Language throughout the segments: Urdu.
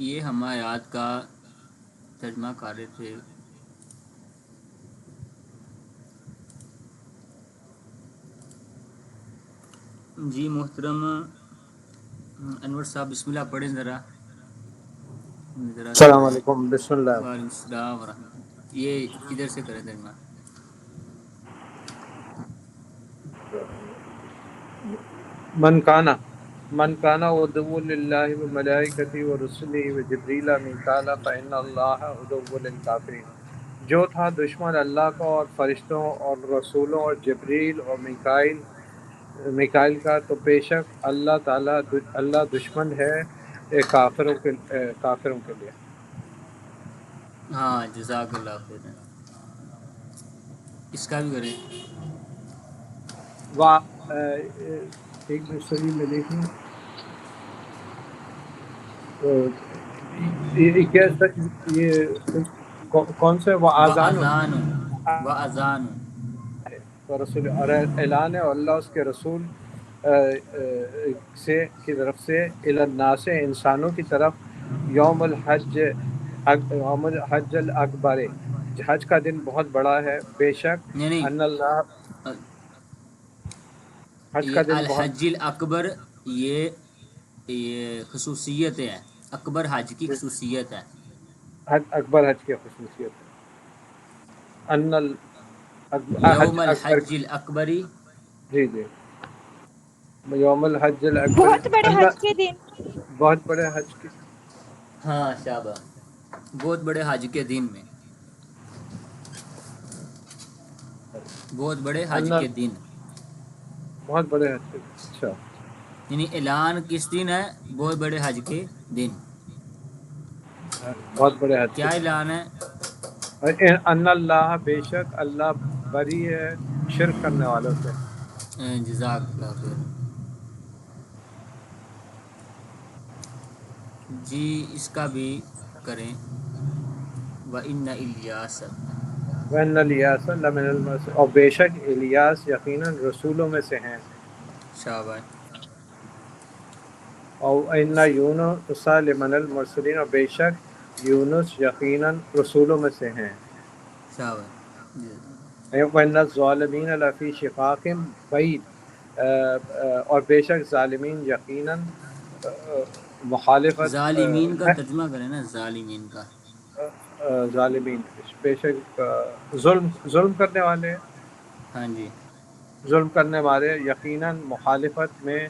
یہ ہم آیات کا ترجمہ کر رہے تھے. جی محترم انور صاحب بسم اللہ پڑھیں ذرا. السلام علیکم. بسم اللہ. وعلیکم السلام ورحمۃ اللہ. یہ کدھر سے کریں ترجمہ؟ من کانا عدو للہ وملائکتہ ورسلہ وجبریل میکال فإن اللہ عدو للکافرین. جو تھا دشمن اللہ کا اور فرشتوں اور رسولوں اور جبریل اور میکائل کا، تو بے شک اللہ تعالی دشمن ہے کافروں کے لیے. ہاں جزاک اللہ خیر. اس کا بھی کریں. ایک نرسری میں دیکھیں یہ کون سے وہ آزان و اذان رسول اور اعلان ہے، اور اللہ اس کے رسول سے کی طرف سے الی الناس انسانوں کی طرف یوم الحج الاکبر، حج کا دن بہت بڑا ہے. بے شک نہیں ان اللہ حج یہ کا دن بہت الحج الاکبر یہ خصوصیت ہے. اکبر حج کی خصوصیت ہے. حج اکبر حج کی خصوصیت ہے. ان یوم حج اکبر، الحج الاکبری جی یوم الحج الاکبر، بہت بڑے حج کے دن. بہت بڑے حج کی. ہاں شابہ بہت بڑے حج کے دن میں، بہت بڑے حج ان کے دن. بہت بڑے حج کی. اچھا، یعنی اعلان کس دن ہے؟ بہت بڑے حج کے دن. بہت بڑے حج کے کیا اعلان ہے؟ دن. ان اللہ، بے شک اللہ بری ہے شرک کرنے والوں سے. جزاک اللہ خیر. جی اس کا بھی کریں. وَإِنَّ إِلْيَاسَ وَإِنَّ الْإِلْيَاسَ لَمِنَ الْمُرْسَلِينَ، اور بے شک الیاس یقیناً رسولوں میں سے ہیں. شاباش. اور وَإِنَّ یونس لَمِنَ الْمُرْسَلِينَ، اور بے شک یونس یقیناً رسولوں میں سے ہیں. شاباش. جی. وَإِنَّ الظَّالِمِينَ لَفِي شِقَاقٍ بَعِيدٍ، اور بے شک ظالمین یقیناً مخالفت ظالمین کا میں. ترجمہ کریں نا، ظالمین کا. ظالمین بے شک ظلم کرنے والے، ہاں جی. ظلم کرنے والے یقیناً مخالفت میں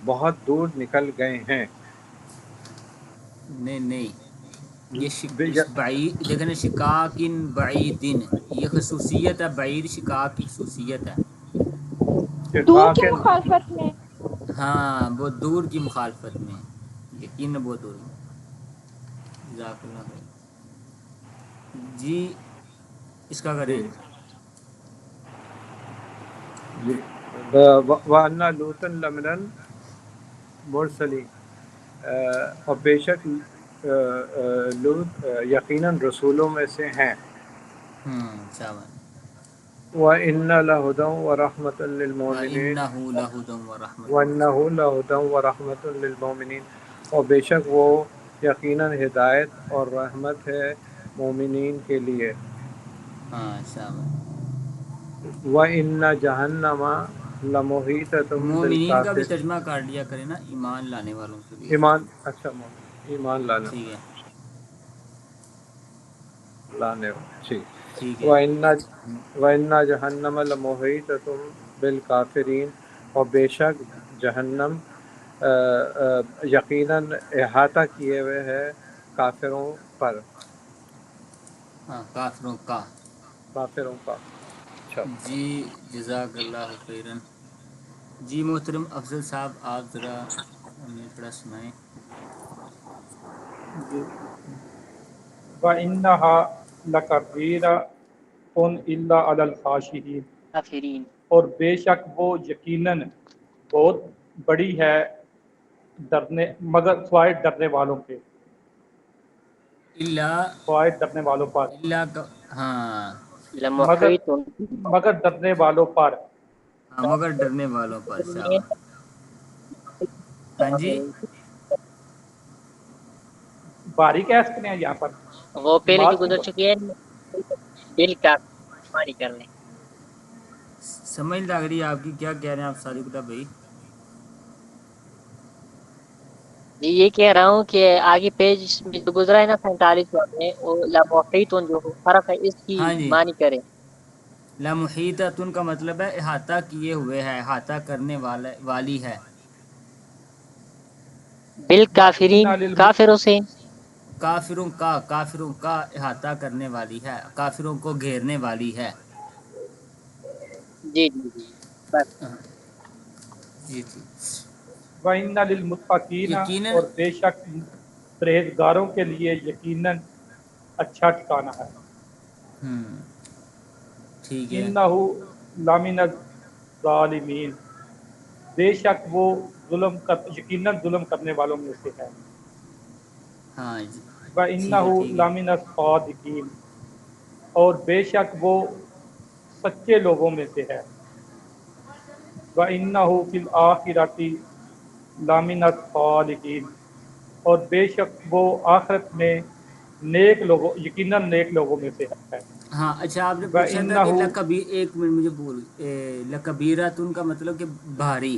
بہت دور نکل گئے ہیں. نہیں یہ بعید دیکھیں، شقاقن بعیدن یہ خصوصیت ہے. بعید شقاق کی خصوصیت ہے. دور کی شقاق، مخالفت میں. ہاں بہت دور کی مخالفت میں، یقین بہت دور کی. جزاک اللہ خیر. جی اس کا کریں. جی وَأَنَّ لُوطًا لَمِنَ الْمُرْسَلِينَ، اور بے شک لوط یقیناً رسولوں میں سے ہیں. شاباش. وَإِنَّ لَهُدًى وَرَحْمَةً لِّلْمُؤْمِنِينَ، وَإِنَّهُ لَهُدًى وَرَحْمَةٌ وَإِنَّهُ لَهُدًى وَرَحْمَةٌ لِّلْمُؤْمِنِينَ، اور بے شک وہ یقیناً ہدایت اور رحمت ہے مومنین کے لیے. ہاں شاباش. وَإِنَّ جَهَنَّمَ لَمُحِيطَةٌ مومنین کا بھی بِالْكَافِرِينَ، ترجمہ کر لیا کریں نا، ایمان لانے والوں کے لیے. ایمان، اچھا ایمان لانے ٹھیک ہے. والے. ٹھیک. ٹھیک ہے. وَإِنَّ جَهَنَّمَ لَمُحِيطَةٌ بِالْكَافِرِينَ، اور بے شک جہنم یقیناً احاطہ کیے ہوئے ہے کافروں پر. ہاں کافروں کا. اچھا. جی جزاک اللہ خیرن. جی محترم افضل صاحب آپ ذرا ہمیں تھوڑا سنائیں. جی. وَإِنَّهَا لَكَبِيرَةٌ إِلَّا عَلَى الْخَاشِعِينَ، اور بے شک وہ یقیناً بہت بڑی ہے مگر سوائے ڈرنے والوں کے. سوائے ڈرنے والوں پر، ہاں مگر مگر ڈرنے والوں پر. ہاں مگر ڈرنے والوں پر. شاباش. ہاں جی. باری کہہ سکتے ہیں یہاں پر وہ پہلے جو نماز گزر کی چکی ہے بل کا ہماری کر لیں. سمجھ لگ رہی ہے آپ کی، کیا کہہ رہے ہیں آپ ساری کتاب بھائی؟ جی یہ کہہ رہا ہوں کہ آگے پیج میں جو گزرا ہے نا 47 میں وہ لمحیتن جو حرف ہے اس کی ہاں جی، معنی کریں. لمحیطۃ کا مطلب ہے احاطہ کیے ہوئے ہے، احاطہ کرنے والی ہے. بالکافرین وَإِنَّ کافروں سے. کافروں کا احاطہ کرنے والی ہے، کافروں کو گھیرنے والی ہے. جی جی جی بس. جی جی. وَإِنَّ لِلْمُتَّقِينَ یقیناً اور بے شک پرہیزگاروں کے لیے یقیناً اچھا ٹھکانہ ہے. ٹھیک ہے. إِنَّهُ لَمِنَ الظَّالِمِينَ بے شک وہ یقیناً ظلم کرنے والوں میں سے ہے. ہاں جی ٹھیک ہے وَإِنَّهُ ٹھیک ہے. لَمِنَ الصَّادِقِينَ اور بے شک وہ سچے لوگوں میں سے ہے. وَإِنَّهُ فِي الْآخِرَةِ لَمِنَ الصَّالِحِينَ اور بے شک وہ آخرت میں یقیناً نیک لوگوں میں سے ہے. ہاں اچھا، آپ نے پوچھا تھا کہ وَإِنَّهُ ایک منٹ مجھے بول، لکبیراتن کا مطلب کہ بھاری،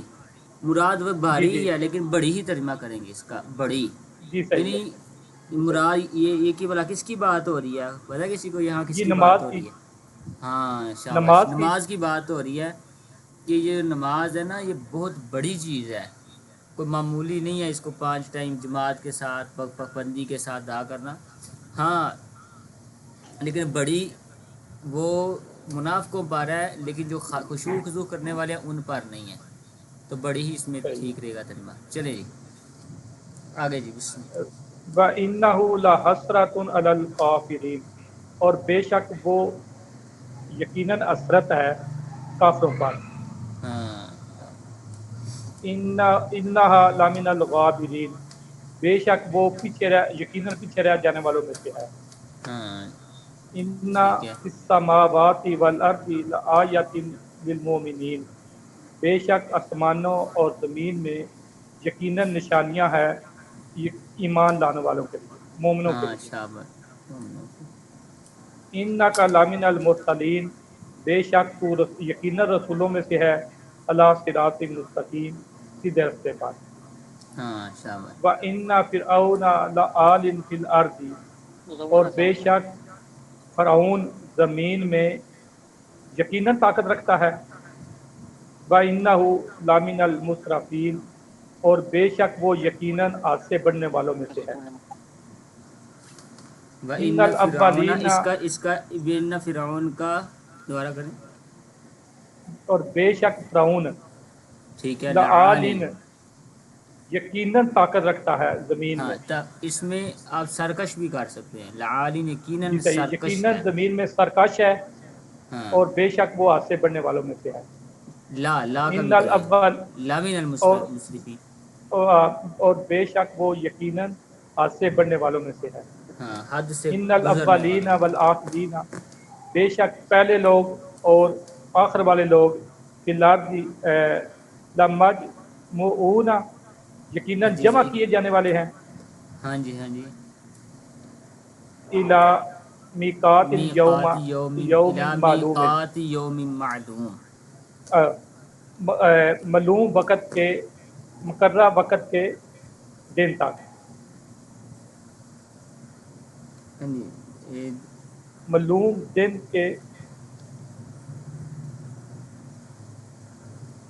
مراد وہ جی بھاری جی ہی ہے لیکن بڑی ہی ترجمہ کریں گے اس کا، بڑی. جی صحیح ہے یعنی جی صحیح. مراد یہ کہ بلا کس کی بات ہو رہی ہے، پتا کسی کو یہاں کس جی کی بات نماز ہو کی رہی ہے؟ ہاں شاباش، نماز کی بات ہو رہی ہے کہ یہ نماز ہے نا یہ بہت بڑی چیز ہے، کوئی معمولی نہیں ہے اس کو 5 ٹائم جماعت کے ساتھ پابندی کے ساتھ ادا کرنا. ہاں لیکن بڑی وہ منافقوں پر ہے، لیکن جو خشوع خضوع کرنے والے ہیں ان پر نہیں ہے، تو بڑی ہی اس میں صحیح. ٹھیک رہے گا ترجمہ. چلے جی آگے جی بسم اللہ. وَإِنَّهُ لَحَسْرَةٌ عَلَى الْكَافِرِينَ اور بے شک وہ یقیناً حسرت ہے کافروں پر. ہاں إِنَّهَا لَمِنَ الْغَابِرِينَ بے شک وہ یقیناً پیچھے رہ جانے والوں میں سے ہے. ہاں إِنَّ ٹھیک ہے. فِي السَّمَاوَاتِ وَالْأَرْضِ لَآيَاتٍ لِلْمُؤْمِنِينَ بے شک آسمانوں اور زمین میں یقیناً نشانیاں ہیں ایمان لانے والوں کے لیے، مومنوں کے ہاں لیے. شاباش. إِنَّكَ لَمِنَ الْمُرْسَلِينَ بے شک تو یقیناً رسولوں میں سے ہے، عَلَىٰ صِرَاطٍ مستقیم سیدھے رستے پر. ہاں شاباش. وَإِنَّ فِرْعَوْنَ لَعَالٍ فِي الْأَرْضِ اور بے شک فرعون زمین میں یقیناً طاقت رکھتا ہے. وَإِنَّهُ لَمِنَ الْمُسْرَفِينَ اور بے شک وہ یقیناً آج سے بڑھنے والوں میں سے ہے. ان وَإِنَّ فِرْعَوْنَ الاولین اس کا وَإِنَّ فِرْعَوْنَ کا دوبارہ کریں. اور بے شک فرعون ٹھیک ہے. لعالٍ لعالٍ. یقیناً طاقت رکھتا ہے زمین ہاں میں. اس میں آپ سرکش بھی کر سکتے ہیں، لعالٍ جی یقیناً صحیح، سرکش یقیناً ہے. زمین میں سرکش ہے ہاں اور بے شک وہ آج سے بڑھنے والوں میں سے ہے. لا کا ان بھی کریے، الاول لا من اور المسرفین. اور بے شک وہ یقیناً آج سے بڑھنے والوں میں سے ہے. ہاں حد سے ان گزرنے الاولین والا. والآخرین بے شک پہلے لوگ اور آخر والے لوگ فی الارض لمجموعون یقیناً جی جمع جی کیے جانے والے ہیں. ہاں جی ہاں جی. الی میقات یوم میقات یوم یوم الی معلوم میقات یوم معلوم. معلوم وقت کے مقررہ وقت کے دن تک. ہاں جی معلوم دن کے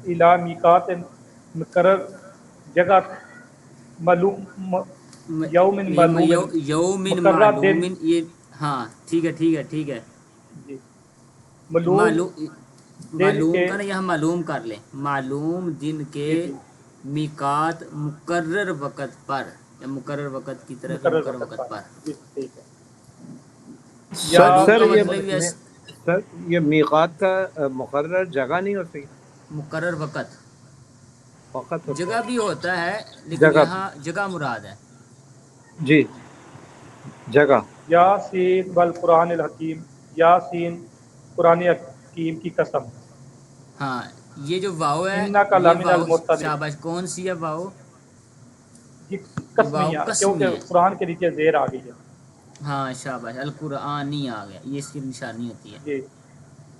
الی میقات مقرر جگہ معلوم یوم معلوم یوم مقررہ معلوم دن. یہ ہاں ٹھیک ہے ٹھیک ہے ٹھیک ہے. جی معلوم دن معلوم کے کا نا یہاں معلوم کر لیں، معلوم دن کے جی جی میقات مقرر وقت پر، یا مقرر وقت کی طرف یا مقرر مقرر وقت پر. جی ٹھیک ہے. معلوم سر کا یہ مطلب یہ سر یہ میقات کا مقرر جگہ نہیں ہوتی، مقرر وقت. وقت ہوتا جگہ ہے. بھی ہوتا ہے لیکن جگہ یہاں جگہ مراد ہے. جی جگہ. یاسین والقرآن الحکیم یاسین قرآن حکیم کی قسم. ہاں یہ جو واو ہے انک یہ لمن واو المرسلین شاباش، کون سی ہے واو؟ قسمیہ قسمی کیونکہ ہے. قرآن کے نیچے زیر آ گئی ہے. ہاں شاباش، القرآن نہیں آ گیا، یہ اس کی نشانی ہوتی ہے. جی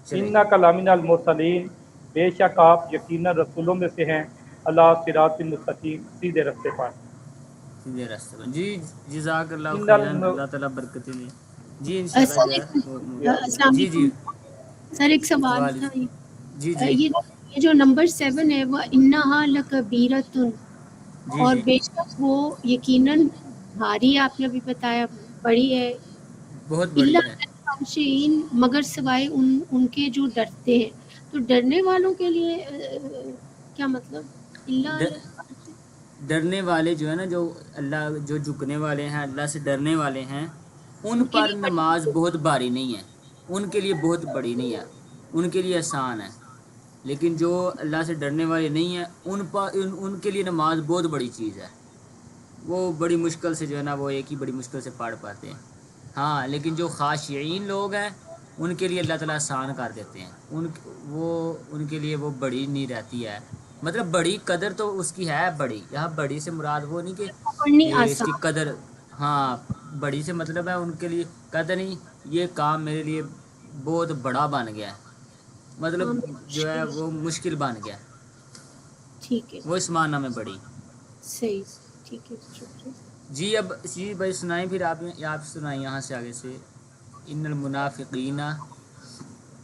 چلیں ان کلامین المرسلین، بے شک آپ یقیناً رسولوں میں سے ہیں، اللہ صراط مستقیم، سیدھے رستے پر. سیدھے راستے پر. جی جزاک اللہ ان خیرن، اللہ تعالیٰ برکتیں دے. جی انشاءاللہ جو سر ہے السلام جی جی علیکم سر، ایک سوال تھا. والد جی جی یہ جو نمبر 7 ہے، وہ انہا لکبیرتن، جی اور جی بے شک وہ یقیناً بھاری، آپ نے ابھی بتایا بڑی ہے، بہت بڑی ہے. اللہ خاشعین، مگر سوائے ان کے جو ڈرتے ہیں. تو ڈرنے والوں کے لیے کیا مطلب؟ اللہ ڈرنے والے جو ہے نا، جو اللہ، جو جھکنے والے ہیں، اللہ سے ڈرنے والے ہیں، ان کے پر لیے نماز بڑی. بہت بھاری نہیں ہے، ان کے لیے بہت بڑی نہیں ہے، ان کے لیے آسان ہے. لیکن جو اللہ سے ڈرنے والے نہیں ہیں، ان کے لیے نماز بہت بڑی چیز ہے. وہ بڑی مشکل سے جو ہے نا، وہ ایک ہی بڑی مشکل سے پڑھ پاتے ہیں. ہاں لیکن جو خاشعین لوگ ہیں، ان کے لیے اللہ تعالیٰ آسان کر دیتے ہیں. ان کے لیے وہ بڑی نہیں رہتی ہے. مطلب بڑی قدر تو اس کی ہے بڑی، یہاں بڑی سے مراد وہ نہیں پڑھنی کہ اس کی آسان. قدر. ہاں بڑی سے مطلب ہے ان کے لیے قدر نہیں، یہ کام میرے لیے بہت بڑا بن گیا ہے، مطلب ہاں، جو ہے مشکل. وہ مشکل بن گیا، ٹھیک ہے، وہ اس معنی میں بڑی. صحیح. ٹھیک ہے، شکریہ. جی اب جی بھائی سنائیں، پھر آپ سنائیں یہاں سے آگے سے. ان المنافقین.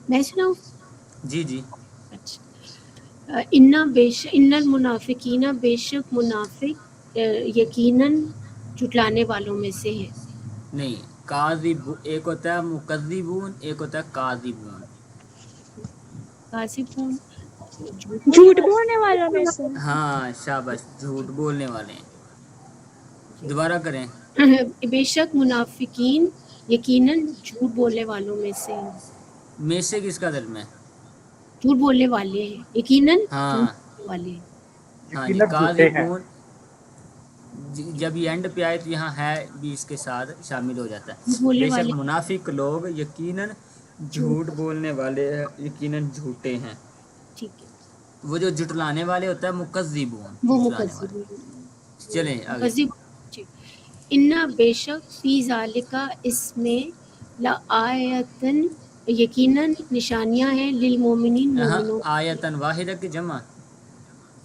میں سناؤں؟ جی جی اچھا. ان المنافقین، بے شک منافق یقیناً جھٹلانے والوں میں سے ہے. نہیں، کاذب ایک ہوتا ہے مکذبون، ایک ہوتا ہے کاذبون. کاذبون، جھوٹ بولنے جھوٹ والے. بولنے والوں میں سے. ہاں شاباش، جھوٹ بولنے والے ہیں. جی. دوبارہ کریں. بے شک منافقین یقیناً جھوٹ بولنے والوں میں سے ہیں. میں سے کس کا درم ہے؟ جھوٹ بولنے والے ہیں، یقیناً جھوٹ ہاں بولنے والے ہیں. ہاں جی، یقیناً جھوٹے ہیں. کاذبون. جب یہ اینڈ پہ آئے تو یہاں ہے بھی اس کے ساتھ شامل ہو جاتا جھوٹ ہے. بولنے بے شک والے منافق لوگ یقیناً جھوٹ بولنے والے ہیں، یقیناً جھوٹے ہیں. ٹھیک ہے. وہ جو جھٹلانے والے ہوتا ہے مکذبون، وہ جھٹلانے مکذب، والے. چلیں آگے. مکذب. جی. انا بے شک فی ذالکا، اس میں، لآیتن، یقیناً نشانیاں ہیں، للمومنین، یہاں مومنوں کے آیتن واحدہ کی جمع.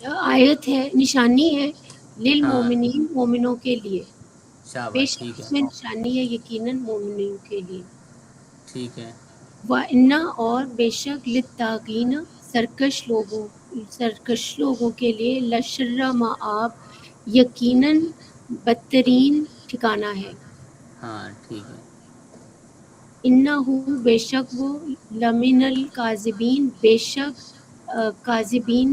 لیے. آیت ہے، نشانی ہے، ہاں للمومنین، مومنوں کے لیے. بے شاباش، شک ٹھیک ہے اس میں نشانی ہے یقیناً مومنوں کے لیے. ٹھیک ہے. وَإِنَّ، اور بے شک، للطاغین، سرکش لوگوں کے لیے، لشر مآب، یقیناً بدترین ٹھکانہ ہے. ہاں ٹھیک ہے. انہ، بے شک وہ، لمن الکاذبین، بے شک کاذبین،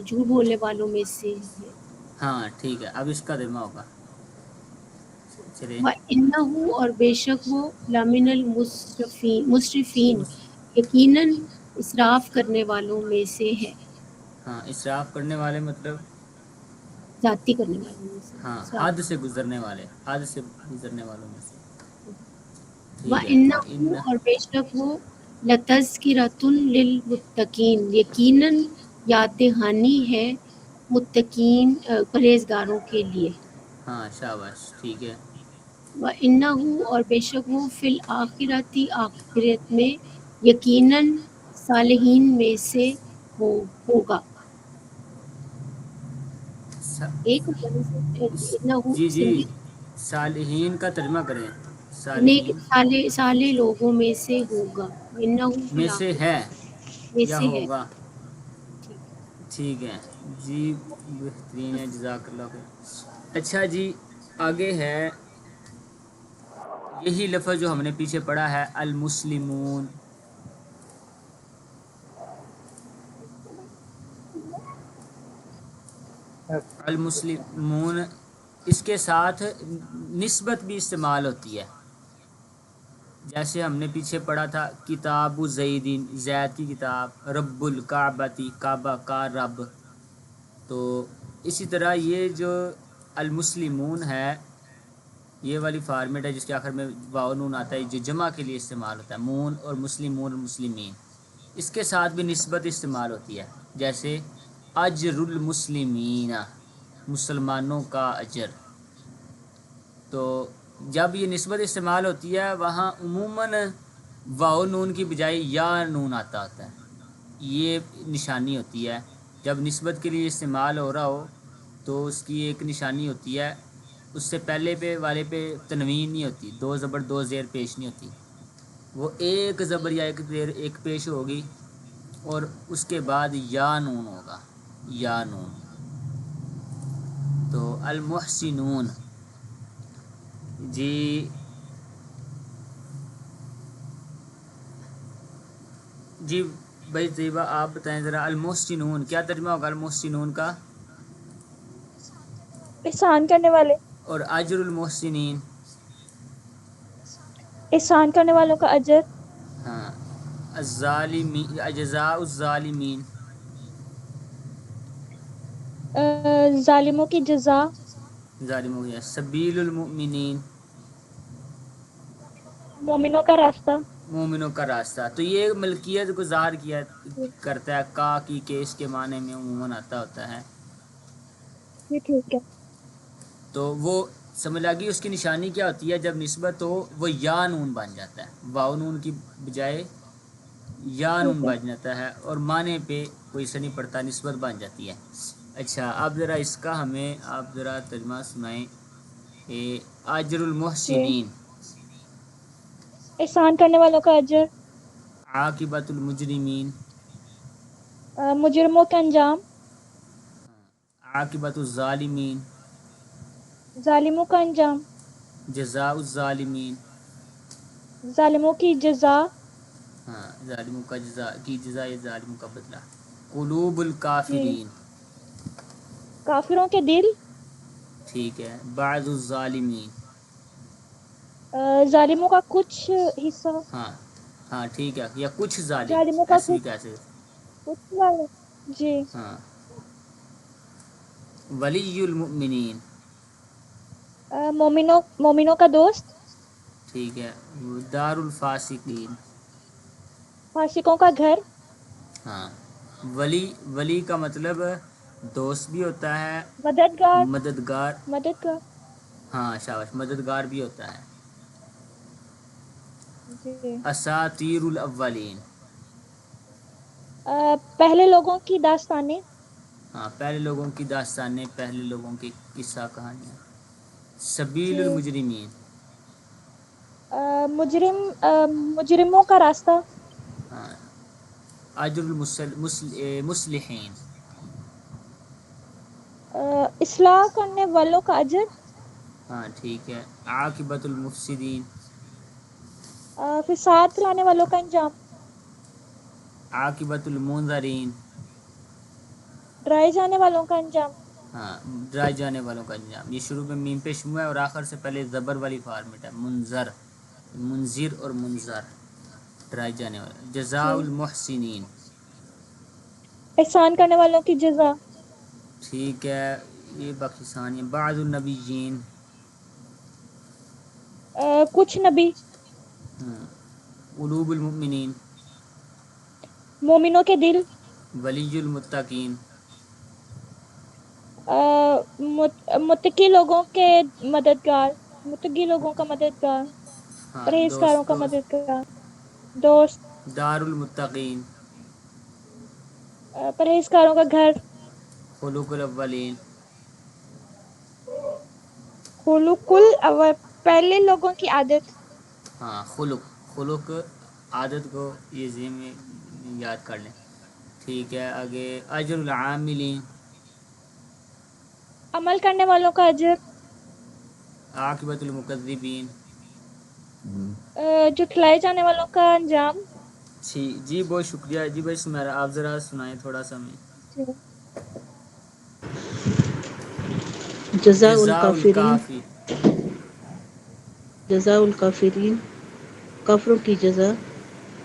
جھوٹ بولنے والوں میں سے ہے. ہاں ٹھیک ہے، اب اس کا درما ہوگا. چلیں. وَإِنَّهُ، اور بے شک وہ، لمن المسرفین، یقیناً اسراف کرنے والوں میں سے ہے. ہاں اسراف کرنے والے مطلب زیادتی کرنے والوں میں سے ہاں اسراف. حد سے گزرنے والے، حد سے گزرنے والوں میں سے. ٹھیک ہے. وَإِنَّهُ، اور بے شک وہ، لَتَذْکِرَةٌ لِّلْمُتَّقِین، یقیناً یاد دہانی ہے متقین، پرہیزگاروں کے لیے. ہاں شاباش، ٹھیک ہے. وَإِنَّهُ، اور بے شک وہ، فی الآخرۃ، آخرت میں، یقیناً صالحین میں سے ہوگا. ایک جی جی، صحیح. صالحین کا ترجمہ کریں. نیک صالحین صالح لوگوں میں سے ہوگا. وَإِنَّهُ فِي میں سے ہے الْآخِرَةِ، میں یا سے ہے. ہوگا. ٹھیک ہے. ٹھیک ہے جی، بہترین ہے، جزاک اللہ خیر. اچھا جی آگے ہے یہی لفظ جو ہم نے پیچھے پڑھا ہے، المسلمون. المسلمون، اس کے ساتھ نسبت بھی استعمال ہوتی ہے. جیسے ہم نے پیچھے پڑھا تھا کتاب زیدین، زید کی کتاب، رب الکعبتی، کعبہ کا رب. تو اسی طرح یہ جو المسلمون ہے، یہ والی فارمیٹ ہے جس کے آخر میں واو نون آتا ہے، جو جمع کے لیے استعمال ہوتا ہے، مون اور مسلمون اور مسلمین. اس کے ساتھ بھی نسبت استعمال ہوتی ہے، جیسے اجر المسلمین، مسلمانوں کا اجر. تو جب یہ نسبت استعمال ہوتی ہے وہاں عموماً واو نون کی بجائے یا نون آتا ہوتا ہے. یہ نشانی ہوتی ہے جب نسبت کے لیے استعمال ہو رہا ہو تو اس کی ایک نشانی ہوتی ہے. اس سے پہلے پہ والے پہ تنوین نہیں ہوتی, دو زبر دو زیر پیش نہیں ہوتی, وہ ایک زبر یا ایک زیر ایک پیش ہوگی اور اس کے بعد یا نون ہوگا, یا نون. تو المحسنون. جی جی بھائی طیبہ آپ بتائیں ذرا المحسنون کیا ترجمہ ہوگا المحسنون کا, احسان کرنے والے. اور اجر المحسنین. احسان کرنے والوں کا اجر. ہاں الظالمین جزاء الظالمین. ظالموں کی جزا. ظالموں کی سبیل المؤمنین. مومنوں کا راستہ. مومنوں کا راستہ. تو یہ ملکیت کو ظاہر کیا کرتا ہے, کا کی کے اس کے معنی میں عموماً آتا ہوتا ہے. یہ ٹھیک ہے. تو وہ سمجھ لگی اس کی نشانی کیا ہوتی ہے, جب نسبت ہو وہ یا نون بن جاتا ہے, واو نون کی بجائے یا نون ٹھیک ہے. بن جاتا ہے اور معنی پہ کوئی اثر نہیں پڑتا, نسبت بن جاتی ہے. اچھا اب ذرا اس کا ہمیں آپ ذرا ترجمہ سنائیں. اجر جی. المحسنین. احسان کرنے والوں کا اجر. عاقبۃ المجرمین. مجرموں کا انجام. عاقبۃ الظالمین. ظالموں کا انجام. جزاء الظالمین. ظالموں کی جزا. ہاں ظالموں کا جزا کی جزا یہ ظالموں کا بدلہ. قلوب جی. الکافرین. کافروں کے دل. ٹھیک ہے. بعض الظالمین. ظالموں کا کچھ حصہ. ہاں ہاں ٹھیک ہے, یا کچھ ظالم ظالموں کا ایسے بھی کچھ کہہ سکتے. ظالم. جی. ہاں ولی المؤمنین. مومنوں کا دوست. ٹھیک ہے. دار الفاسقین. فاسقوں کا گھر. ہاں ولی کا مطلب دوست بھی ہوتا ہے, مددگار. مددگار. مددگار. ہاں شاباش, مددگار بھی ہوتا ہے. جی. اساطیر الاولین. پہلے لوگوں کی داستانیں. ہاں پہلے لوگوں کی داستانیں, پہلے لوگوں کی قصہ کہانیاں. سبیل جی. المجرمین. مجرموں کا راستہ. ہاں اجر المصلحین. اصلاح کرنے والوں کا اجر. ہاں ٹھیک ہے. عاقبۃ المفسدین. فساد پھیلانے والوں کا انجام. عاقبۃ المنذرین. ڈرائے جانے والوں کا انجام. ہاں ڈرائے جانے والوں کا انجام. یہ شروع میں میم پیش ہوا ہے اور آخر سے پہلے زبر والی فارمیٹ ہے, منذر, منذر اور منذر, ڈرائے جانے والا. جزاء جی. المحسنین. احسان کرنے والوں کی جزا. ٹھیک ہے. یہ باقی ثانیہ. بعض النبیین. کچھ نبی. قلوب المؤمنین. مومنوں کے دل. ولی المتقین. متقی لوگوں کے مددگار. متقی لوگوں کا مددگار. ہاں پرہیزگاروں دوست کا دوست. مددگار. دوست. دار المتقین. پرہیزگاروں کا گھر. خلوق الاولین. خلق پہلے لوگوں کی عادت. ہاں خلق عادت کو یہ ذہن میں یاد کر لیں. ٹھیک ہے آگے. اجر العاملین. عمل کرنے والوں کا اجر. عاقبۃ المکذبین. جھٹلائے جانے والوں کا انجام. جی بہت شکریہ. جی بھائی سمیرا آپ ذرا سنائیں تھوڑا سا ہمیں. جی. جزاء جزاء الکافرین. الکافی. جزاء الکافرین کافروں کی جزا.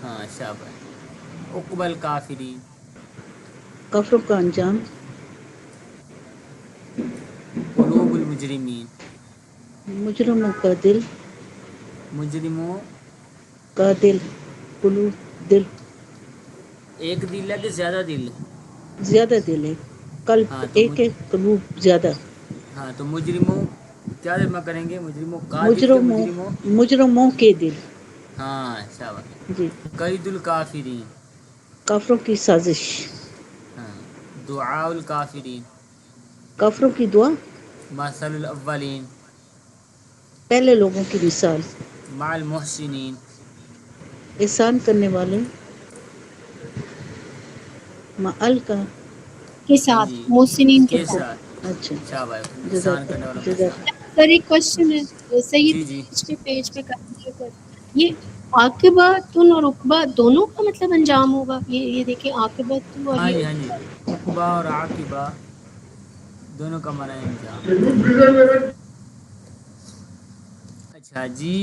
ہاں شاباش. عقبى الکافرین. کافروں کا انجام. قلوب المجرمین. مجرموں کا دل. مجرموں کا دل. قلوب دل. ایک دل ہے کہ زیادہ دل. زیادہ دل ہے. قلب ہاں تو ایک ہے, قلوب زیادہ. ہاں تو مجرموں کیا ترجمہ کریں گے؟ مجرموں کا دل کے مجرموں. مجرموں کے دل. ہاں شاباش. جی. قید الکافرین. کافروں کی سازش. ہاں. دعاء الکافرین. کافروں کی دعا. مثل الاولین. پہلے لوگوں کی مثال. مع المحسنین. احسان کرنے والے. معل کا. کے ساتھ جی محسنین کے کے ساتھ. ساتھ. اچھا. شاباش. احسان جزاک کرنے والوں کے جزاک. ساتھ. سر ایک کوشچن ہے، صحیح جی جی. پچھلے پیج پہ کر دیجیے گا، یہ عاقبۃ اور عقبہ دونوں کا مطلب انجام ہوگا؟ یہ دیکھیں عاقبۃ اور ہاں جی یہ ہاں جی. عقبہ اور عاقبہ دونوں کا معنی ہے انجام. اچھا جی،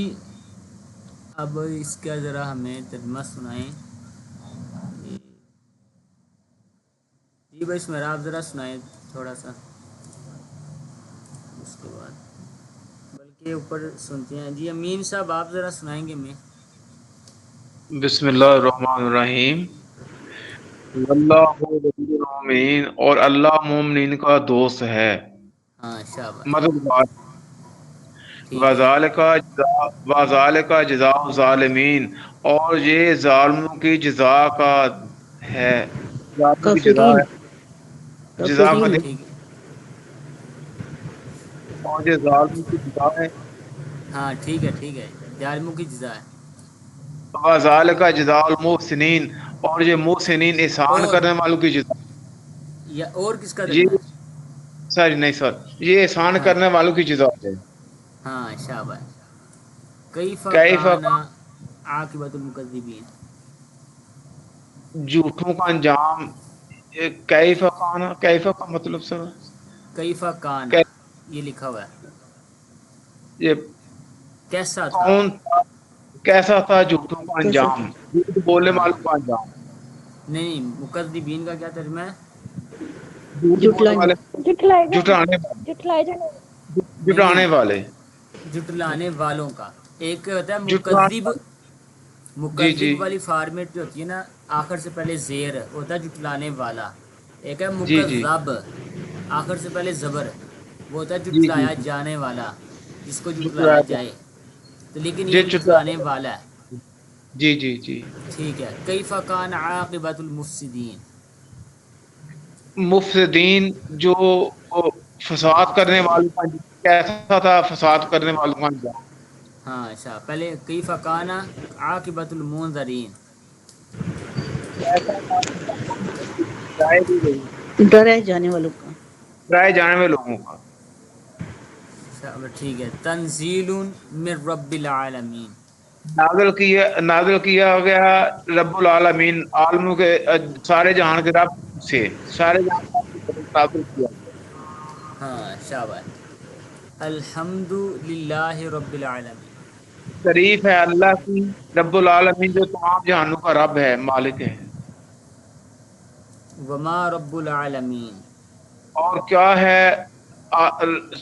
اب اس کا ذرا ہمیں ترجمہ سنائیں. جی بھائی اسمرا ذرا سنائیں تھوڑا سا، اس کے بعد بلکہ اوپر سنتے ہیں. جی امین صاحب آپ ذرا سنائیں گے. میں بسم اللہ الرحمن الرحیم. واللہ ولی المؤمنین، اور اللہ مومنین کا دوست ہے، ہاں شاباش. مددگار. ٹھیک ہے. وذالک جزاء الظالمین، اور یہ ظالموں کی جزا کا ہے، ظالموں کی جزا کافرین. ہے، جزا کا کافرین. دن، ٹھیک ہے. اور یہ ظالموں کی جزا ہے. ہاں ٹھیک ہے ٹھیک ہے. ظالموں کی جزا ہے. وذالک جزاء المحسنین، اور یہ محسنین احسان اور کرنے والوں کی جزا. یا اور کس کا یہ ترجمہ ہے؟ سر نہیں سر، یہ احسان ہاں کرنے والوں کی جزا ہے. ہاں شاباش. کیف کیف کان عاقبۃ المکذبین. جھوٹوں کا انجام. کیف کانا، کیف کا مطلب سر کیف کانا یہ لکھا ہوا ہے. یہ کیسا تھا. کون تھا، کیسا تھا جھوٹوں کا کیسا انجام، تھا. جھوٹ بولنے ہاں والوں کا انجام. نہیں، مکذبین کا کیا ترجمہ ہے؟ جھوٹ بولنے جٹلانے. والے، جٹلائے جانے، جھٹانے والے، جٹلائے جانے. نہیں جھٹانے نہیں، والے، جٹلانے والوں کا. ایک ہوتا ہے جھٹلانے مکذب. والے. جی جی مکذب والی فارمیٹ جو ہوتی ہے نا، آخر سے پہلے زیر ہوتا ہے جٹلانے والا. ایک ہے جی جی مکذب، آخر سے پہلے زبر، وہ ہوتا ہے جی جی جٹلایا جانے والا، جس کو جٹلایا جھٹلایا جائے. تو لیکن جی یہ جٹلانے جھٹلایا. والا ہے. جی جی جی. ٹھیک ہے. کیف کان عاقبۃ المفسدین. مفسدین جو فساد کرنے والوں کا انجام، کیسا تھا فساد کرنے والوں کا انجام. ہاں اچھا، پہلے کیف کان عاقبۃ المنذرین. کیسا تھا ڈرائے بھی گئی، ڈرائے جانے والوں کا. ڈرائے جانے میں لوگوں کا. چلو ٹھیک ہے. تنزیل من رب العالمین. نازل کیا گیا رب العالمین، عالموں کے، سارے جہان کے رب سے، سارے جہان کے رب کی طرف نازل کیا گیا. ہاں شاباش. الحمد للہ رب العالمین. تعریف ہے اللہ کی، رب العالمین جو تمام جہانوں کا رب ہے، مالک ہے. وما رب العالمین. اور کیا ہے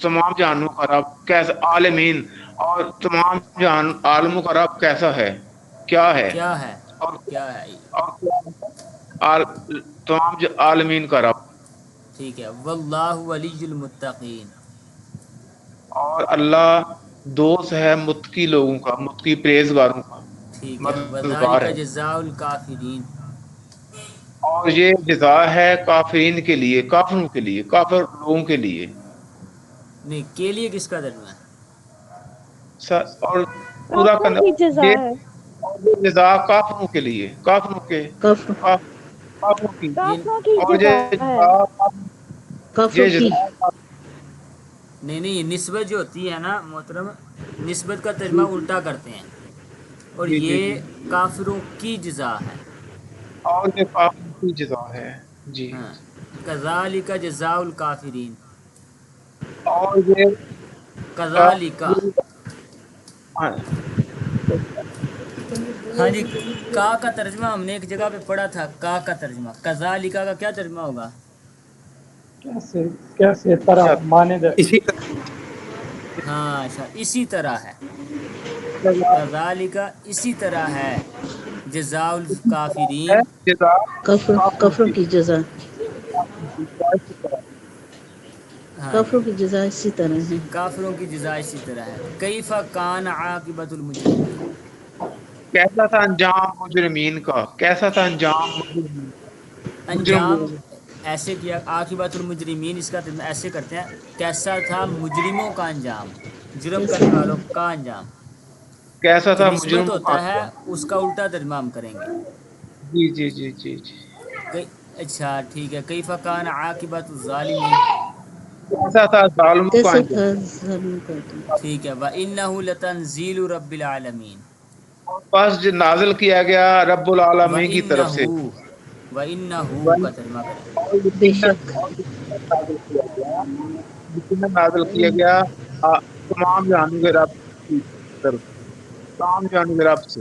تمام جہانوں کا رب کیسا، عالمین، اور تمام جہان عالموں کا رب کیسا ہے، کیا ہے، کیا ہے اور کیا ہے. اور کیا ہے، تمام عالمین کا رب. ٹھیک ہے. واللہ ولی المتقین. اور اللہ دوست ہے متقی لوگوں کا، متقی پرہیزگاروں کا، ٹھیک ہے. مددگار وذالک ہے. جزاء الکافرین. اور یہ جزا ہے کافرین کے لیے، کافروں کے لیے، کافر لوگوں کے لیے. نہیں، کے لیے کس کا ترجمہ ہے؟ اور پورا کافروں کرنا کی جزا یہ، ہے. اور یہ جزا کافروں کے لیے، کافروں کے، کافر. کافروں کی. یہ کافروں کی اور جزا یہ ہے. جزا، کافروں یہ کی. جزا. نہیں نہیں، یہ نسبت جو ہوتی ہے نا محترم، نسبت کا ترجمہ جی الٹا کرتے ہیں. اور جی جی یہ جی. کافروں کی جزا ہے. اور یہ کافروں کی جزا ہے. جی. ہاں. کذالک جزاء الکافرین. اور یہ کذالک. ہاں، ہاں جی. کا ترجمہ ہم نے ایک جگہ پہ پڑھا تھا. کا ترجمہ کذالک کا کیا ترجمہ ہوگا؟ کیسے کیسے طرح مانند ہے. اسی طرح ہاں اچھا، اسی طرح ہے. کذالک اسی طرح ہے. جزاء ہے الکافرین. جزا کافر. کافروں کافروں کی. کی جزا. ہاں کافروں جی، کی جزا اسی طرح ہے. کافروں کی جزا اسی طرح ہے. کیف کان عاقبۃ المجرمین، کیسا تھا انجام مجرمین کا، کیسا تھا انجام مجرم انجام لوگوں ایسے کیا. عاقبۃ المجرمین اس کا ترجمہ ایسے کرتے ہیں کیسا تھا مجرموں کا انجام، جرم کیسا کرنے تھا؟ والوں کا انجام. کیسا کہ تھا نسبت مجرموں کا ہوتا ہے انجام. اس کا الٹا ترجمہ ہم کریں گے. جی جی جی جی جی. اچھا ٹھیک ہے. کیف کان عاقبۃ الظالمین، کیسا تھا ظالموں کا کیسا انجام. تھا ظالم کا دن. ٹھیک ہے. وَإِنَّهُ لَتَنزِيلُ رَبِّ الْعَالَمِينَ، پس جو نازل کیا گیا رب العالمین کی طرف سے. وَإِنَّهُ کا ترجمہ کریں. بے شک یقیناً نازل کیا گیا تمام جہانوں کے رب کی طرف، تمام جہانوں کے رب سے،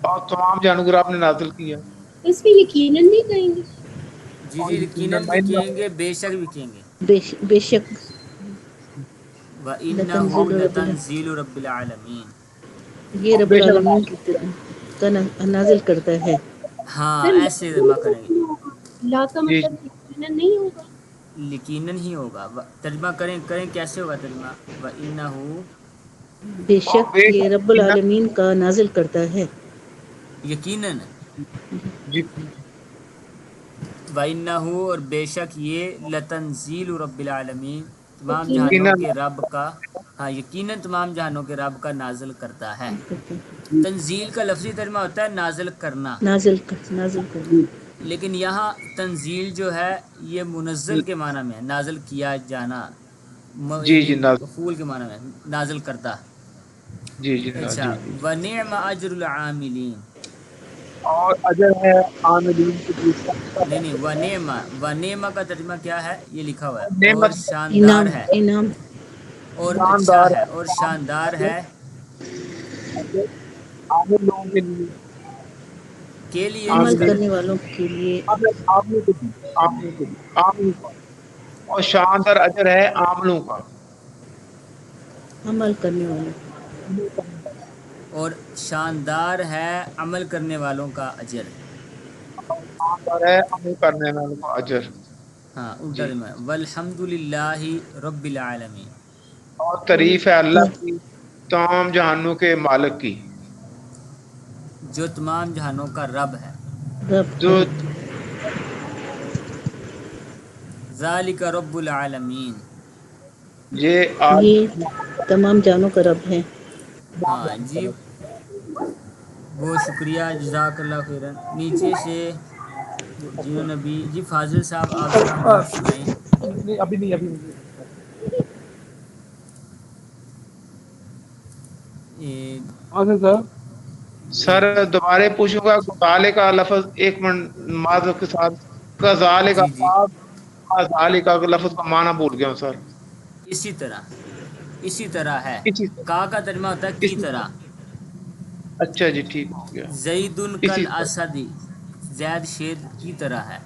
اور تمام جہانوں کے رب نے نازل کیا. اس میں یقیناً نہیں کہیں گے. جی اور جی یقیناً بھی کہیں گے، بے شک بھی کہیں گے. بے شک وَإِنَّهُ لتنزیل رب لَتَنزِيلُ رَبِّ الْعَالَمِينَ، یہ رب بے شک العالمین کی کا نازل کرتا ہے. ہاں سر ایسے ترجمہ کریں گے. لا کا جی مطلب یقیناً نہیں ہوگا. یقیناً ہی ہوگا. ترجمہ کریں کیسے ہوگا ترجمہ. وَإِنَّهُ بے اور شک بے یہ شک رب العالمین کا نازل کرتا ہے. یقیناً، جی وَإِنَّهُ اور بے شک یہ لَتَنزِيلُ رَبِّ الْعَالَمِينَ تمام یقیناً جہانوں یقیناً کے رب کا، ہاں یقیناً تمام جہانوں کے رب کا نازل کرتا ہے. تنزیل کا لفظی ترجمہ ہوتا ہے نازل کرنا، نازل کرنا. لیکن یہاں تنزیل جو ہے یہ منزل کے معنی میں ہے، نازل کیا جانا، جی یعنی جی نازل. مفعول کے معنی میں نازل کرتا. جی جی اچھا. جی جی. وَنِعْمَ أَجْرُ الْعَامِلِينَ، اور اجر ہے عاملین کے لیے. نہیں ونعمہ کا ترجمہ کیا ہے یہ لکھا ہوا ہے. اور نعمت شاندار ہے، انعام اور اچھا شاندار ہے، اور شاندار ہے عامل لوگوں کے لیے. کے لیے اس عمل کا کرنے والوں کے لیے. عاملوں کے لیے، عاملوں کے لیے، عاملوں کا. اور شاندار اجر ہے عاملوں کا. عمل کرنے والوں. اور شاندار ہے عمل کرنے والوں کا اجر. شاندار ہے عمل کرنے والوں کا اجر. ہاں الٹا جی. ترجمہ والحمد للہ رب العالمین، اور تعریف ہے اللہ کی تمام جہانوں کے مالک کی، جو تمام جہانوں کا رب ہے. رب جو ہے. ذالک رب العالمین، یہ یہ تمام جانوں کا رب ہے. ہاں جی بہت شکریہ جزاک اللہ خیرن. نیچے سے جنہوں نے بھی جی فاضل صاحب آپ ذرا مدد سنائیں. نہیں ابھی نہیں. یہ سر دوبارہ پوچھوں گا. کالے کا لفظ ایک منٹ معذرت کے ساتھ، کزالے کا جی جی کزالے کا لفظ کا معنی بھول گیا ہوں سر. اسی طرح ہے. اسی کا ترجمہ ہوتا ہے کی اسی طرح. اچھا جی ٹھیک ہو گیا. زید اسی کل طرح. اسد، زید شیر کی طرح ہے.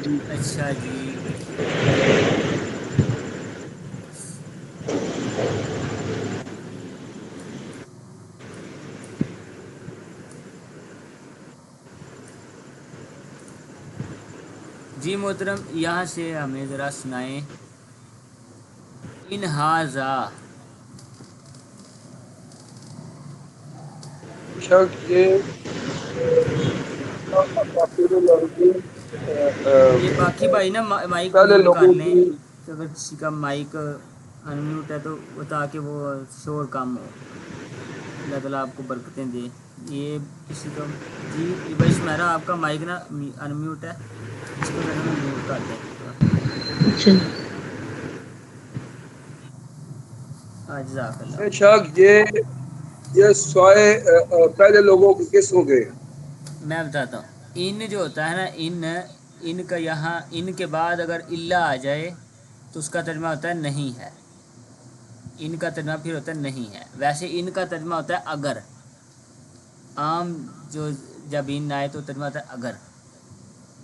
جی اچھا جی. جی محترم یہاں سے ہمیں ذرا سنائیں. ان ہاذا، شک یہ یہ باقی بھائی نا مائک پہلے میوٹ کر لوگوں لیں. کی کہ اگر کسی کا مائک ان میوٹ ہے تو وہ تاکہ وہ شور کم ہو. اللہ تعالیٰ آپ کو برکتیں دے. یہ کسی کا جی بھائی سمیرا آپ کا مائک نا ان میوٹ ہے، اس کو ذرا نا میوٹ کر دیں تھوڑا. اچھا. جزاک اللہ. بے شک یہ سوائے پہلے لوگوں کے کس ہو گئے. میں بتاتا ہوں. ان جو ہوتا ہے نا ان کا یہاں ان کے بعد اگر اللہ آ جائے تو اس کا ترجمہ ہوتا ہے نہیں ہے. ان کا ترجمہ پھر ہوتا ہے نہیں ہے. ویسے ان کا ترجمہ ہوتا ہے اگر. عام جو جب ان آئے تو ترجمہ ہوتا ہے اگر.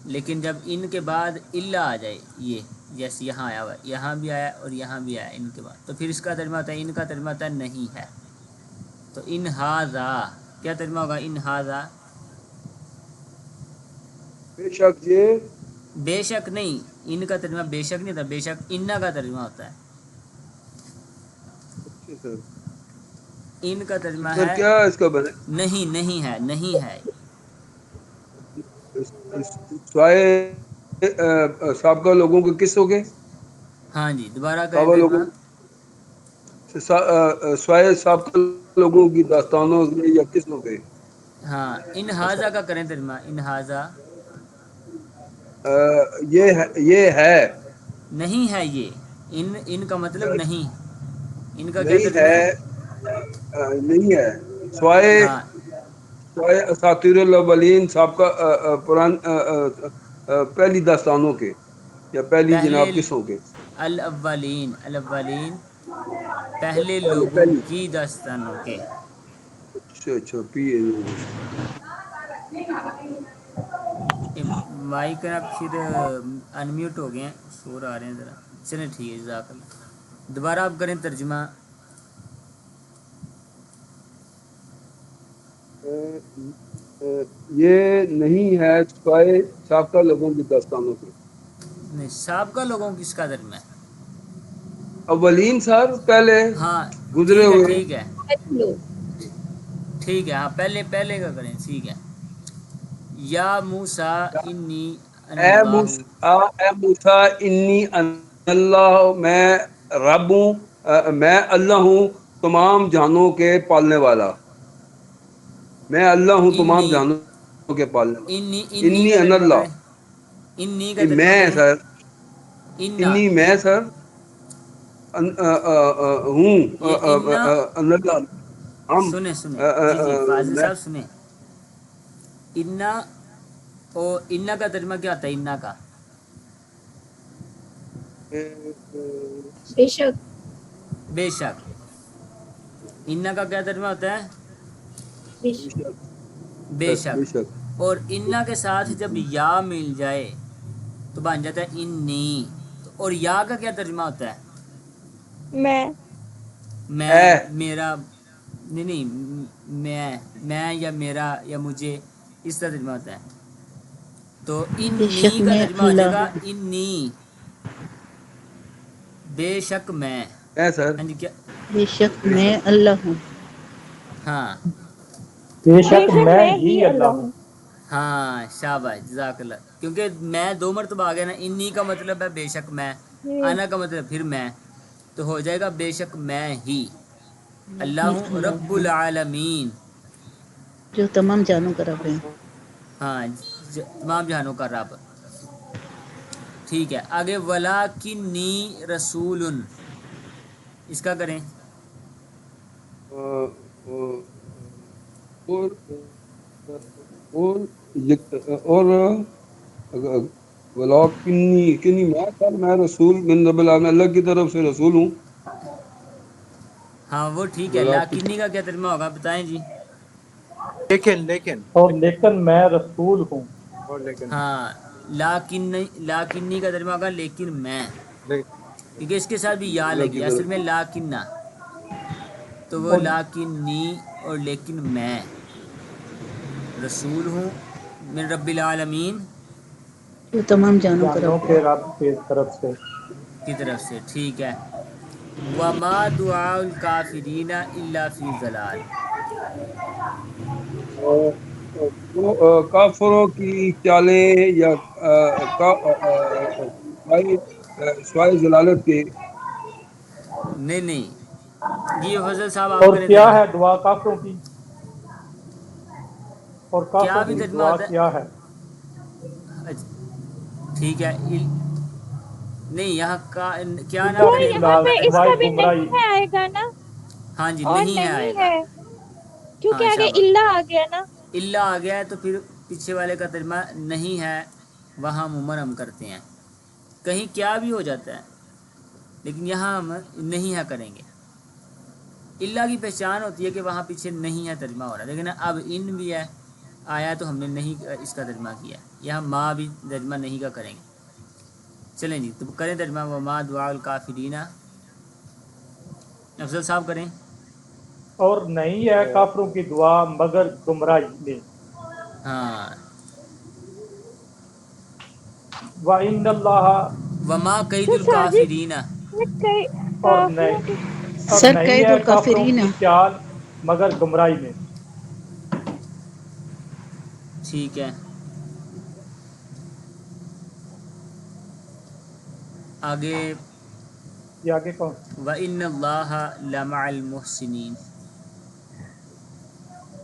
لیکن جب ان کے بعد اللہ آ جائے، یہ جیسے یہاں آیا ہوا ہے، یہاں بھی آیا اور یہاں بھی آیا ان کے بعد، تو پھر اس کا ترجمہ ہوتا ہے ان کا ترجمہ ہوتا ہے نہیں ہے. تو ان ہاذا کیا ترجمہ ہوگا. ان ہاذا بے شک یہ بے شک نہیں، ان کا ترجمہ بے شک نہیں تھا، بے شک انا کا ترجمہ ہوتا ہے. اچھا سر. ان کا ترجمہ سر ہے کیا اس کا بنے نہیں، نہیں ہے، نہیں ہے. سوائے سابقہ لوگوں کے کس ہو گئے؟ ہاں جی دوبارہ کریں سابقہ ترجمہ. لوگوں سوائے سابقہ لوگوں کی داستانوں میں یا کس ہو گئے؟ ہاں ان ہاذا کا کریں ترجمہ، ان ہاذا. یہ ہے نہیں ہے یہ، ان کا مطلب نہیں. ان کا کیا نہیں ترجمہ ہے ہے؟ نہیں ہے سوائے ہاں اساطیر الاولین سابقہ پران پہلی داستانوں کے یا پہلی پہلے جناب قصوں کے. الاولین، الاولین پہلے لوگوں پہلی. کی داستانوں کے. اچھا اچھا مائک نا پھر انمیوٹ ہو گئے ہیں، شور آ رہے ہیں ذرا. چلیں ٹھیک ہے، جزاک اللہ. دوبارہ آپ کریں ترجمہ. یہ نہیں ہے سوائے سابقہ لوگوں کی داستانوں کے. نہیں، سابقہ لوگوں کی اس کا ترجمہ ہے. اولین سر پہلے ہاں گزرے ٹھیک ہے، ہوئے. ٹھیک ہے، ٹھیک ہے. ہاں پہلے کا کریں، ٹھیک ہے. یا موسیٰ انی انا اللہ. اے موسیٰ انی انا اللہ، میں رب ہوں، میں اللہ ہوں تمام جہانوں کے پالنے والا. میں اللہ ہوں تمام انی جہانوں کے پالنے والا. انی انی کا انا ترجمہ اللہ. کریں، انی کا یہ ترجمہ میں کریں. سر. انا انی میں سر ہوں یہ انا، اللہ ہم سنیں سنیں، جی جی فاضل میں صاحب سنیں. انا اور انا کا ترجمہ کیا ہوتا ہے؟ انا کا بے شک. بے شک. انا کا کیا ترجمہ ہوتا ہے؟ بے بے شک. شک بے بے شک. شک. اور انا کے ساتھ جب یا مل جائے تو بن جاتا ہے انی. اور یا کا کیا ترجمہ ہوتا ہے؟ میں. میں، اے میرا. نہیں، میں یا میرا یا مجھے، اس کا ترجمہ ہوتا ہے. تو بے انی شک کا میں ترجمہ ہو جائے اللہ گا ہوں. انی. بے شک میں. اے سر. ہاں جی کیا؟ بے شک بے میں شک. اللہ ہوں. ہاں بے بے شک شک میں میں ہی ہی اللہ اللہ ہوں. ہوں. ہاں شاباش جزاک اللہ. کیونکہ میں دو مرتبہ آ گیا نا. انی کا مطلب ہے بے شک میں، جی. انا کا مطلب پھر میں، تو ہو جائے گا بے شک میں ہی میں ہی اللہ اللہ رب ہوں العالمین. جو تمام جانوں کا رب ہے. ہاں تمام جہانوں کا رب. ٹھیک ہے آگے. ولاکنی رسول، اس کا کریں. اور اور کنی میں سر میں رسول من رب العالمین، اللہ کی طرف سے رسول ہوں. ہاں وہ ٹھیک ہے. ولاکن لاکنی کا کیا ترجمہ ہوگا بتائیں جی. لیکن اور لیکن میں رسول ہوں. اور لیکن ہاں لاکنی کا ترجمہ ہوگا لیکن میں، کیونکہ اس کے ساتھ بھی یا اللہ کی لگی اصل طرف میں سے. لاکنہ. تو وہ اور لاکنی اور لیکن میں رسول ہوں من رب العالمین جو تمام جانوں کا جانوں رب ہے. کے رب کی طرف سے. کی طرف سے. ٹھیک ہے. وما دعاء الکافرین الا فی ضلال. کافروں کی چالیں یا سوائے ضلالت کے. نہیں نہیں، یہ فضل صاحب آپ اور کریں کیا ترجمہ. ہے دعا کافروں کی؟ اور کیا کافروں بھی کی ترجمہ دعا ہوتا کیا ہے؟ اچھا ٹھیک ہے. نہیں یہاں کا کیا نہ اللہ تو فی کریں. یہاں الحال پہ اس سوائے کا بھی گمراہی. نہیں ہے آئے گا نا، ہاں جی اور نہیں ہے آئے نہیں گا. ہے کیونکہ ہاں آگے شاباش. اللہ آ گیا نا. اللہ آ گیا ہے تو پھر پیچھے والے کا ترجمہ نہیں ہے، وہاں عموماً ہم کرتے ہیں. کہیں کیا بھی ہو جاتا ہے لیکن یہاں ہم نہیں ہے کریں گے. اللہ کی پہچان ہوتی ہے کہ وہاں پیچھے نہیں ہے ترجمہ ہو رہا ہے. لیکن اب ان بھی ہے آیا تو ہم نے نہیں اس کا ترجمہ کیا. یہاں ماں بھی ترجمہ نہیں کا کریں گے. چلیں جی تو کریں ترجمہ. وما دعاء الکافرین، افضل صاحب کریں. اور نہیں ہے کافروں کی دعا مگر گمراہی میں. ہاں وَإِنَّ اللَّهَ وما قید تو ساجد الکافرین، میں کئی اور کافروں کی نہیں اور سر نہیں قید ہے کافروں الکافرین، کی چال مگر گمراہی میں۔ ٹھیک ہے آگے، یہ آگے کون؟ وَإِنَّ اللَّهَ لَمَعَ الْمُحْسِنِينَ،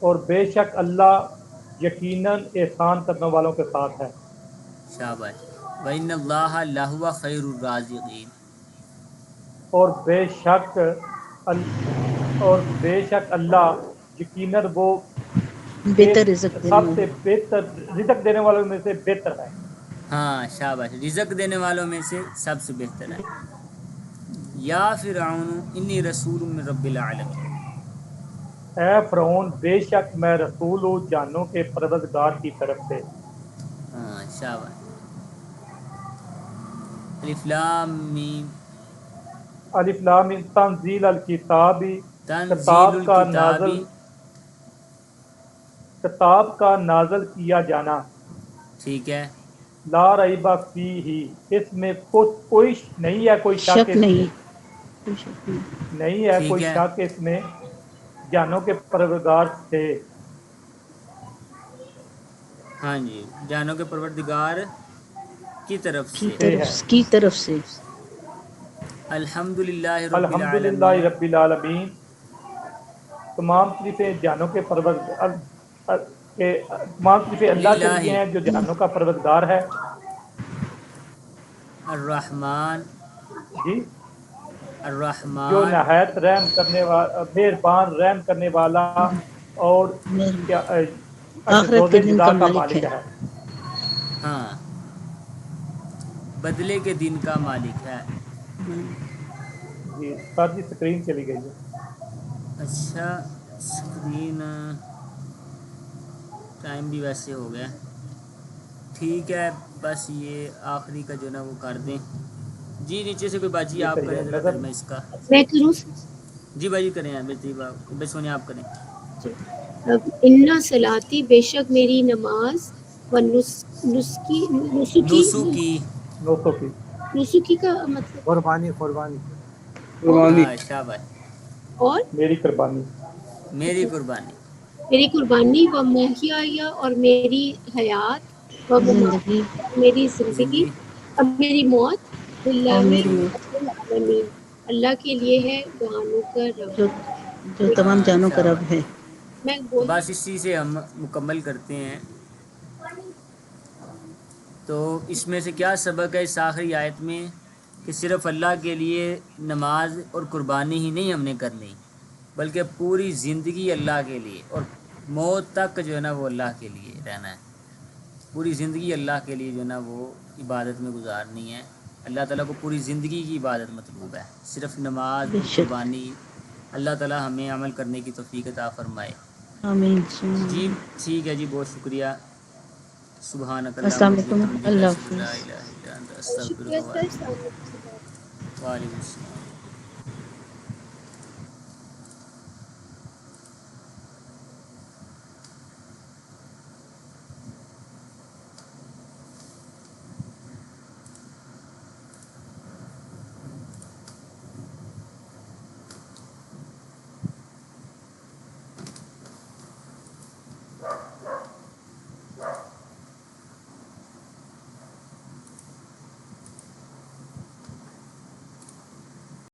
اور بے شک اللہ یقیناً احسان کرنے والوں کے ساتھ ہے۔ شاباش، وَإِنَّ اللَّهَ لَهُوَ خَيْرُ الرَّازِقِينَ، اور بے شک اللہ یقیناً وہ بہتر رزق دینے سب سے والے۔ بہتر رزق دینے والوں میں سے بہتر ہے۔ ہاں شاباش، رزق دینے والوں میں سے سب سے بہتر ہے۔ یا فرعون انی رسول من رب العالمین، اے فرعون بے شک میں رسول ہوں جانوں کے پروردگار کی طرف سے۔ ہاں شاباش، الف لام میم، الف لام میم، تنزیل الکتاب، تنزیل الکتاب، کتاب کا نازل کیا جانا، ٹھیک ہے، لا ریب فیہ، اس میں کوئی نہیں ہے، کوئی شک شک اس میں نہیں، کوئی شک نہیں۔ نہیں ہے، ٹھیک کوئی ہے، شک اس میں جانوں کے پروردگار سے۔ ہاں جی، جانو کے پروردگار کی طرف سے، کی طرف سے۔ الحمد للہ رب الحمدللہ العالمین، رب العالمین، تمام صرفیں جانوں کے تمام صرفیں اللہ کے للہ لیے ہیں جو جانوں کا پروردگار ہے۔ الرحمن، جی، جو الرحمن، نہایت رحم کرنے والا، مہربان رحم کرنے والا، اور کیا آخرت روز کے دن جزا کا کا مالک مالک ہے۔ ہے۔ ہاں بدلے کے دن کا مالک ہے۔ جی سر جی اسکرین چلی گئی ہے۔ اچھا اسکرین، ٹائم بھی ویسے ہو گیا، ٹھیک ہے بس یہ آخری کا جو نا وہ کر دیں۔ جی نیچے سے کوئی باجی یہ آپ صحیح کریں ہے ذرا نظر۔ ترجمہ اس کا، میں کروں؟ جی باجی کریں آپ، بس سونے آپ کریں۔ انا صلاتی، بے شک میری نماز، و نسکی، نوسو کی، 900 کی نسکی کا مطلب، قربانی اور قربانی، ہاں شاباش، اور میری قربانی، میری قربانی، میری قربانی، و محیا، اور میری حیات، و زندگی مماتی، اور میری زندگی، زندگی، اور میری موت، اور للہ میری موت، رب العالمین، اللہ کے لیے ہے جہانوں کا رب۔ جو تمام ہاں جانوں کا رب شاباش، ہے۔ میں تو بول بس اسی سے ہم مکمل کرتے ہیں۔ تو اس میں سے کیا سبق ہے اس آخری آیت میں، کہ صرف اللہ کے لیے نماز اور قربانی ہی نہیں ہم نے کرنی، بلکہ پوری زندگی اللہ کے لیے، اور موت تک جو ہے نا وہ اللہ کے لیے رہنا ہے، پوری زندگی اللہ کے لیے جو ہے نا وہ عبادت میں گزارنی ہے۔ اللہ تعالیٰ کو پوری زندگی کی عبادت مطلوب ہے، صرف نماز بے اور شک، قربانی۔ اللہ تعالیٰ ہمیں عمل کرنے کی توفیق عطا فرمائے۔ آمین۔ جی ٹھیک ہے جی، بہت شکریہ۔ سبحانک اللہم السلام و علیکم، بحمدک، اللہ اشہد ان لا حافظ۔ الہ الا انت، شکریہ استغفرک و سر، اتوب السلام علیکم۔ الیک۔ وعلیکم السلام۔